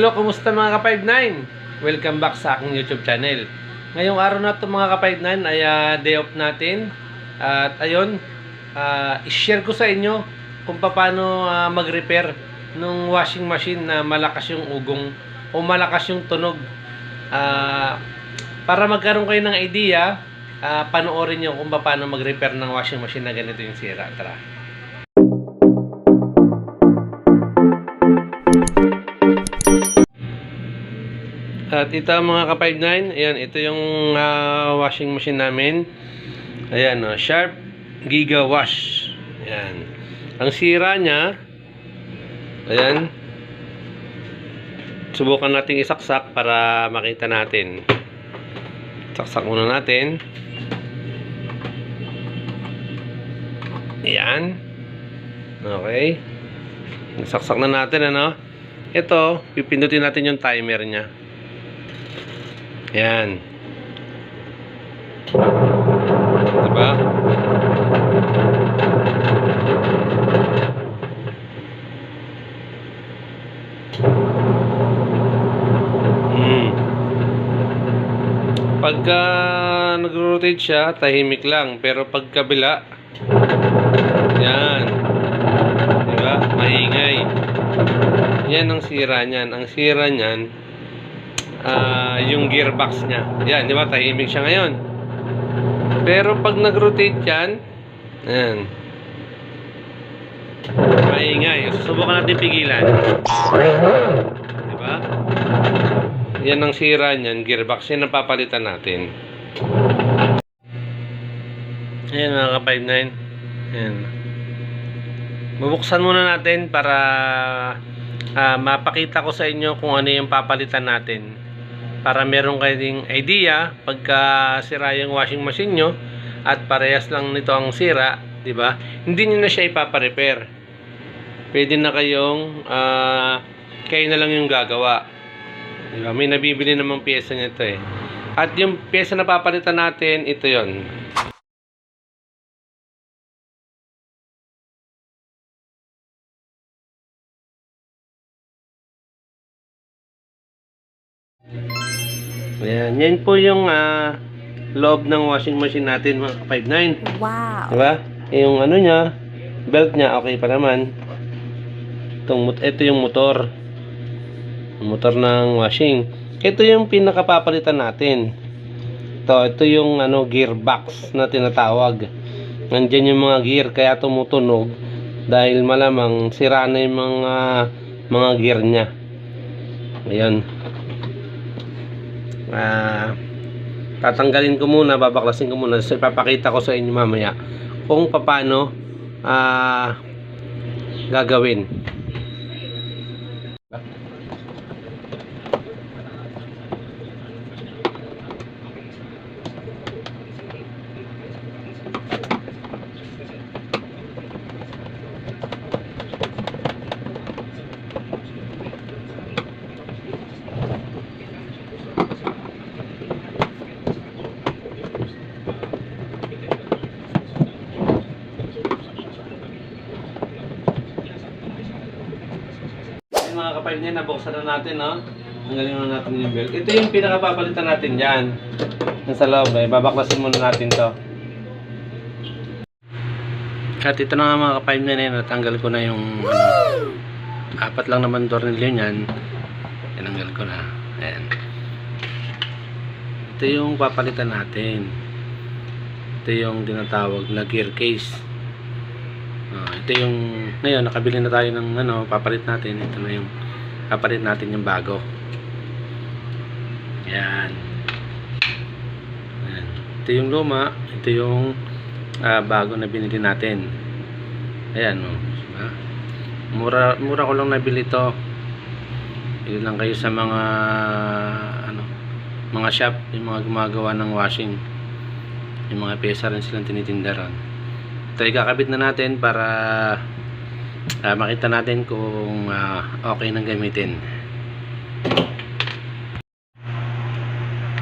Hello, kumusta mga ka-59? Welcome back sa aking YouTube channel. Ngayong araw na ito mga ka-59 ay day off natin. At ayun, i-share ko sa inyo kung paano mag-repair ng washing machine na malakas yung ugong o malakas yung tunog. Para magkaroon kayo ng idea, panoorin nyo kung paano mag-repair ng washing machine na ganito yung sira. Tara. At ito mga ka-59, ayan, ito yung washing machine namin. Ayan, Sharp Giga Wash. Ayan. Ang sira niya, ayan, subukan nating isaksak para makita natin. Saksak muna natin. Ayan. Okay. Nasaksak na natin, ano? Ito, pipindutin natin yung timer niya. Ayan. Diba? Pagka nag-rotate siya, tahimik lang. Pero pagkabila, yan. Diba? Maingay. Yan ang sira niyan. Ang sira niyan, yung gearbox niya. Yan, di ba? Tahimik siya ngayon. Pero pag nag-rotate yan, yan, maingay. Susubukan natin pigilan. Di ba? Yan ang sira niyan, gearbox. Yan ang papalitan natin. Ayan mga ka-59. Ayan. Bubuksan muna natin para mapakita ko sa inyo kung ano yung papalitan natin. Para meron kayong idea pagka sira yung washing machine nyo at parehas lang nito ang sira, di ba? Hindi niyo na siya ipapa-repair. Pwede na kayong kayo na lang yung gagawa. Di ba? May nabibili namang pyesa nito eh. At yung pyesa na papalitan natin, ito yon. Ayan, yan po yung loob ng washing machine natin mga 59. Wow. Diba? Yung ano niya, belt niya, okay pa naman. Ito yung motor. Motor ng washing. Ito yung pinakapapalitan natin. Ito yung gearbox na tinatawag. Nandiyan yung mga gear kaya tumutunog dahil malamang sira na yung mga gear niya. Ayan. Tatanggalin ko muna, babaklasin ko muna. So ipapakita ko sa inyo mamaya kung paano gagawin. Mga kapatid niya, nabuksan na natin, no? Tanggalin na natin yung belt. Ito yung pinakapapalitan natin dyan. Nasa loob, babaklasin muna natin to. At ito na nga mga kapatid niya, natanggal ko na yung apat lang naman tornilyo niyan. Tinanggal ko na. Ayan. Ito yung papalitan natin. Ito yung tinatawag na gear case. Ito yung ngayon nakabili na tayo ng papalit natin. Ito na yung papalit natin yung bago. Yan. Ayan. Ito yung luma, ito yung bago na binili natin. Ayan, diba? Mura ko lang nabili ito. Bili lang kayo sa mga mga shop, yung mga gumagawa ng washing. Yung mga pyesa rin silang tinitinda ron. Ito ikakabit na natin para makita natin kung okay nang gamitin.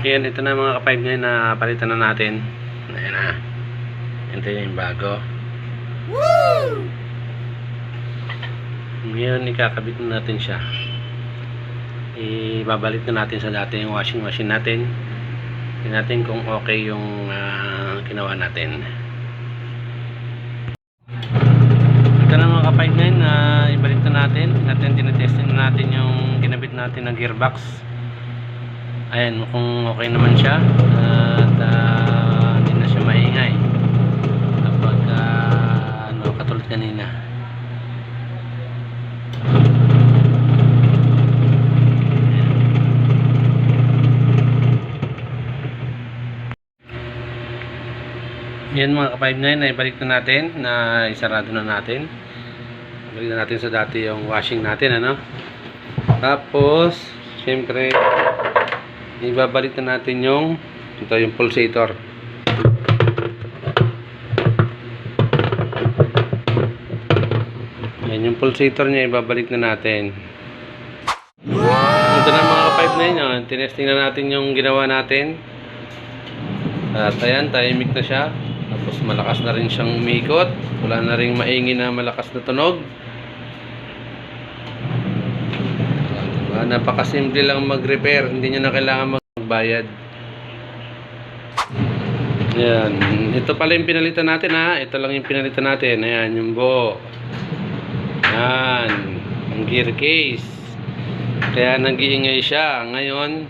Ayan, ito na mga kapatid ngayon na palitan na natin. Ayan na. Ito yung bago. Woo! Ngayon ikakabit na natin siya. ibabalik na natin sa dati yung washing machine natin. Tingnan natin kung okay yung ginawa natin. Ito na mga ka-5-9 na ibalik na natin. Tinetesting na natin yung ginabit natin na gearbox. Ayan, kung okay naman siya at hindi na siya maingay kapag katulad kanina. Yan mga ka-5-9 na ibalik na natin, na isarado na natin. Ibalik na natin sa dati yung washing natin, ano. Tapos syempre ibabalik na natin yung yung pulsator. Yan yung pulsator niya, ibabalik na natin. Ito na mga ka-5-9, tinesting na natin yung ginawa natin. At ayan, tahimik na siya. Tapos malakas na rin siyang umikot. Wala na rin maingin na malakas na tunog. Napakasimple lang mag-repair. Hindi nyo na kailangan magbayad. Ayan. Ito pala yung pinalitan natin, ha. Ito lang yung pinalitan natin. Ayan, yung buo. Ayan. Ang gear case. Kaya nag-iingay siya. Ngayon,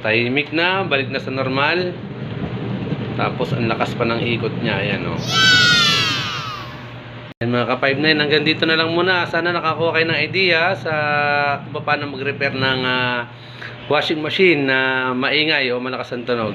tahimik na. Balik na sa normal. Tapos ang lakas pa ng ikot niya. Ayan, Ayan mga ka-5-9, hanggang dito na lang muna. Sana nakakuha kayo ng idea sa kung paano mag-repair ng washing machine na maingay o malakas ang tunog.